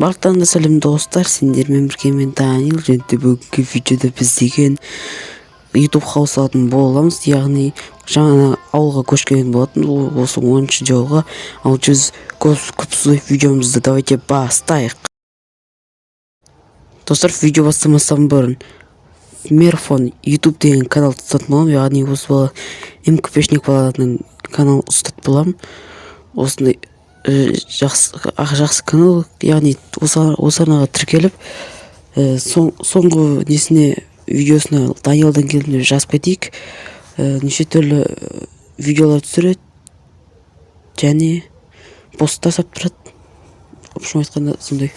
Барлықтарыңызға сәлем достар, сендермен бірге мен Данил, және бүгінгі видеода біз деген YouTube хаусатын боламыз, яғни жаңа ауылға көшкен болатын, осы 10-шы жолға, ал 100 көпсіз видеомызды давайте бастайық. Достар, видео бастамастан бұрын Мегафон YouTube деген канал ұстатып боламын, яғни осы бала МКПшник баланың канал ұстатып боламын. Осындай жақсы канал, яғни осы арнаға тіркеліп, соңғы несіне видеосына Данилдан келдім жазып кетейік. Неше түрлі видеолар түсіреді және пост жасап тұрады. Общем айтқанда сондай.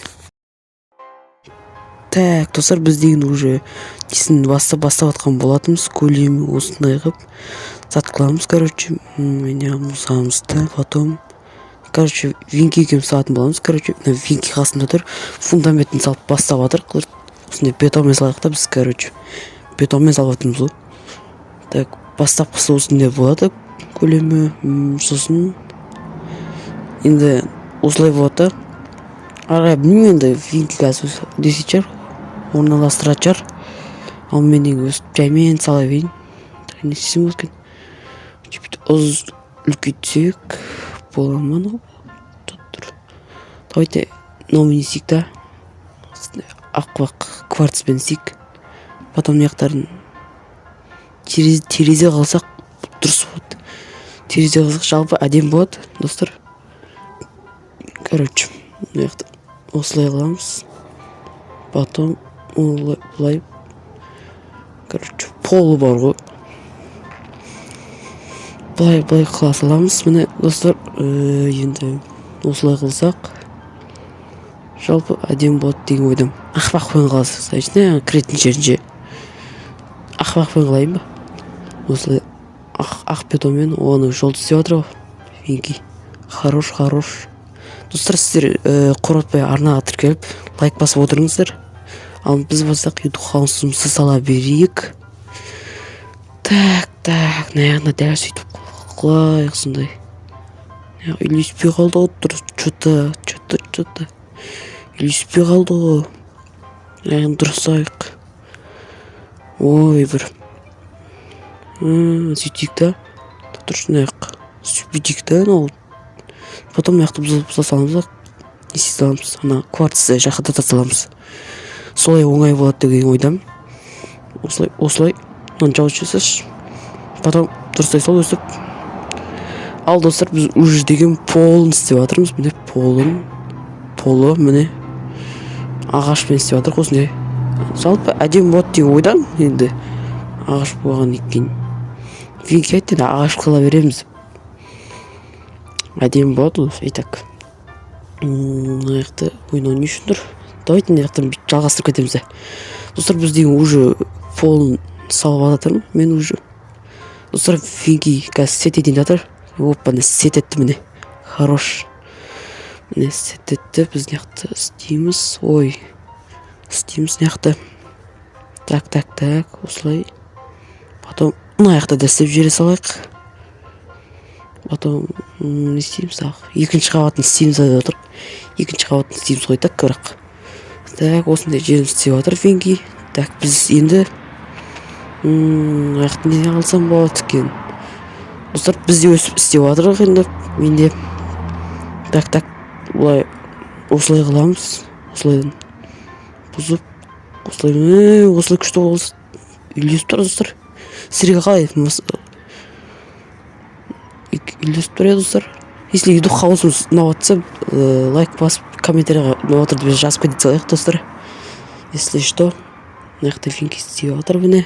Так, достар, біз деген уже несін бастап атқан болатымыз, көлемі осындай қып зат қыламыз. Короче, мусамызды, потом винки екеуміз салатын боламыз. Короче, винки қасында тұр, фундаментін салып бастап атыр. Осындай бетонмен салайық та біз, короче, бетонмен салып атырмыз ғой. Так, бастапқысы осындай болады, көлемі. Сосын енді осылай болады. Ара білмеймін, енді винки қазір десечер орналастырачар. Ал мен өз жаймен сала берейін. Не істесем өткен. Ұз үлкейтсек бола ма? Давайте номер несейік та. Ақбақ кварцпен істейік. Потом яқтарын терезе қалсақ дұрыс болады. Терезе қалсақ жалпы әдем болады, достар. Короче, осылай қыламыз. Потом олай. Короче, полы бар ғой. Былай қыла саламыз. Міне, достар, енді осылай қылсақ жалпы әдем болады деген ойдам. Ақпақпен қаласыз, сәйшіне кіретін жерінше ақпақпен қылайын ба? Осылай ақ бетонмен оны жол істеп жатыр ғой. Винки. Хорош. Достар, сіздер қоротпай арнаға тіркеліп лайк басып отырыңыздар. Ал біз басақ YouTube хаусымызды сала берейік. Так, наяғына дәл сөйтіп қылайық сондай. Үйлеспей қалды ғой, дұрыс, чөті. Үйлеспей қалды ғой. Наяғын дұрысайық. Ой, бір. Сөйтейік та. Дұрыс, наяқ. Сөйтейік та, потом яқты бұза саламыз. Несі саламыз. Ана кварцты жақыда саламыз. Солай оңай болады деген ойдам. Осылай. Жауыз жасаш. Потом дұрыстай сол өсіп. Ал достар, біз уже деген полын істеп жатырмыз. Міне полы, міне ағашпен істеп жатыр осындай. Жалпы әдем болады деген ойдам. Енді ағаш болған екен. Винки айтты, ағаш қыла береміз. Әдем болады, айтак. Аяқты ойнау не үшін тұр? Давайте аяқтан жалғастырып кетеміз. Достар, біз деген уже полын салып атырмын. Мен уже достар, винки қазір сет етейін жатыр. Опа, сет етті міне. Хорош. Міне сет етті. Біз неяқты істейміз. Ой. Істейміз неяқты. Так. Осылай. Потом аяқта да істеп жере салайық. Потом не істейміз ақ. Екінші қабатын істейміз отыр. Екінші қабатын істейміз ғой. Так, көрақ. Так, осындай жеріміз істеп отыр винки. Так, біз енді аяқты не алсам болады екен. Достар, біз де өсіп істеп жатырық енді. Менде так бұлай осылай қыламыз. Осылайдан бұзып осылай күшті болсы үйлесіп тұр, достар. Сіздерге қалай үйлесіп тұр, достар. Если YouTube хаусымыз ұнаватса, лайк басып комментарияға ұнаватырды біз жазып кетіп салайық, достар. Если что, мынақты винки істеп жатыр міне.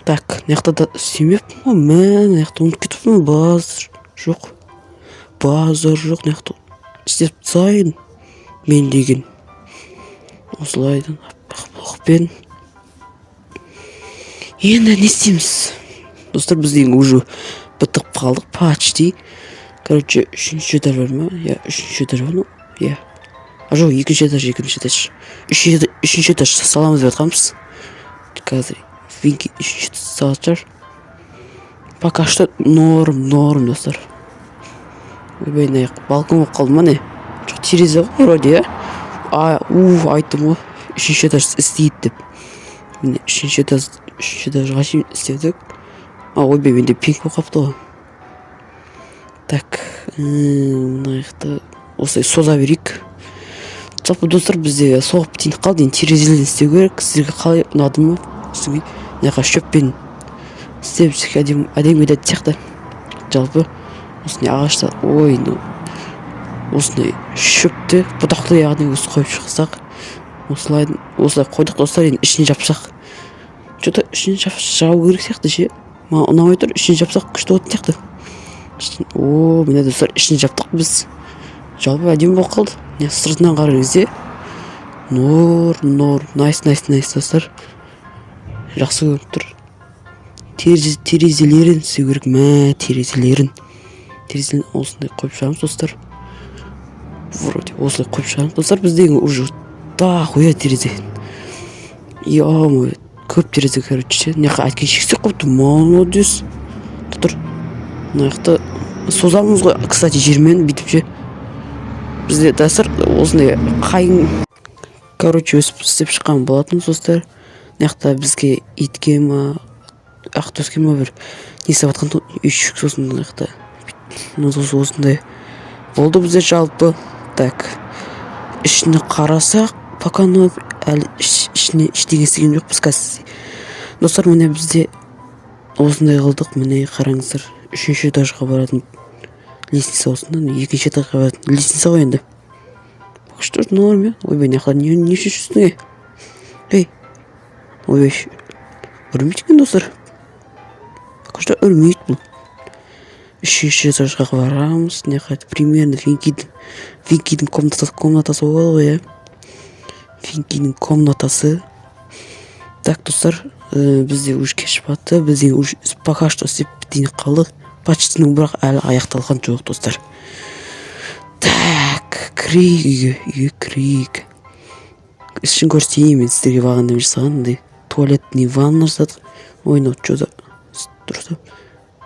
Так, мынақты да істемеппін ғой. Мынақты ұмытып кетіппін. Базар жоқ. Мынақты істеп сайын мен деген. Осылайдан ақпақпен. Енді не істейміз? Достар, біз деген уже бітіп қалдық. Почти. Короче, үшінші этаж бар ма? Үшінші этаж бар ма? Жоқ, екінші этаж. Үшінші этаж саламыз деп атқанбыз. Қазір винки үшінші этаж салатар. Пока что норм, достар. ойбай балкон болып қалды ма не? Жоқ, терезе ғой вроде, айттым ғой, 3-ші этаж істейді деп. Міне 3-ші этажға шейін істедік. Ойбай, менде пинг болып қапты ғой. Так, мына жақты осылай соза берейік. Жалпы достар, бізде соғып тиініп қалды, енді терезелерін істеу керек. Сіздерге қалай ұнады ма? Сізге мына шөппен істеп әдемі ететін сияқты. Жалпы осындай ағашта осындай шөпті бұтақты яғни осы қойып шықсақ, осылай қойдық достар. Енді ішіне жапсақ, что-то ішіне жабу керек сияқты ше. Маған ұнамай тұр, ішіне жапсақ күшті болатын сияқты. Міне достар, ішіне жаптық біз. Жалпы әдемі болып қалды. Сыртынан қараған кезде найс достар. Жақсы көрініп тұр. Терезелерін істеу керек. Терезелерін осындай қойып шығамыз достар. Вроде осылай қойып шығамыз достар. Біздегі уже дохуя терезе. Көп терезе, короче. Неқа айткен шексек қойыпты. Молодец. Тұр. Мына жақты созамыз ғой. Кстати, жермен бүйтіп ше. Бізде достар осындай қайың, короче, өсіп істеп шыққан болатын достар. Мына бізге итке ма, ақтөске ма бір не істеп жатқан үйшік, сосын мына осындай болды бізде жалпы. Так, ішіне қарасақ, пока әлі ішіне ештеңе істеген жоқпыз қазір. Достар, міне бізде осындай қылдық. Міне қараңыздар, 3-ші этажға баратын лестница осында, 2-ші этажға баратын лестница ғой енді. Что ж, норм, ойбай, не шешесің, ойбай, үрмейді екен достар. Что үрмейді бұл. 3-ші этажға барамыз. Примерно Винкидің комнатасы болады ғой, Винкидің комнатасы. Так, достар, бізде уже кешіп батты. Бізде уже пока что істеп бітейін қалды. Почтының бірақ әлі аяқталған жоқ достар. Так, үйге кірейік. Ішін көрсетейін мен сіздерге бағанда жасаған. Туалетный ванна жасадық. Что-то дұрыс.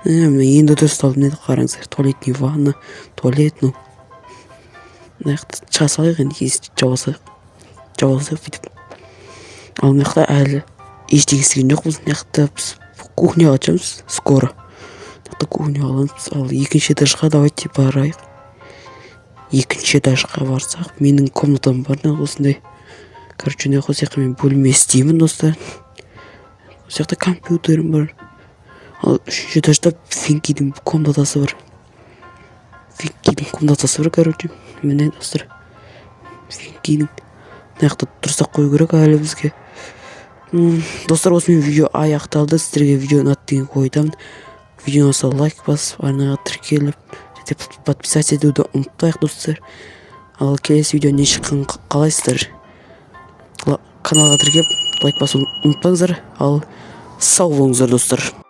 Енді дұрыс талдым деді, қараңыздар. Туалетный ванна, туалет, мына жақты шыға салайық, енді жауасайық бүйтіп. Ал мына жақта әлі ештеңе істеген жоқпыз. Мына жақта біз кухняға жатамыз скоро. Кухня аламыз. Ал 2-ші этажға давайте барайық. 2-ші этажға барсақ, менің комнатам бар, осындай. Короче, осы жақта мен бөлме істеймін достар. Осы жақта компьютерім бар. Ал 3-ші этажда Винкидің комнатасы бар. Короче, міне достар. Винкидің мына жақта тұрсақ қою керек әлі бізге. Достар, осымен видео аяқталды. Сіздерге видео ұнады деген ойдамын. Видеоға лайк басып, арнаға тіркеліп, подписаться етуді ұмытпайық достар. Ал келесі видео не шыққанын қалайсыздар? Каналға тіркеліп, лайк басуды ұмытпаңыздар. Ал сау болыңыздар достар.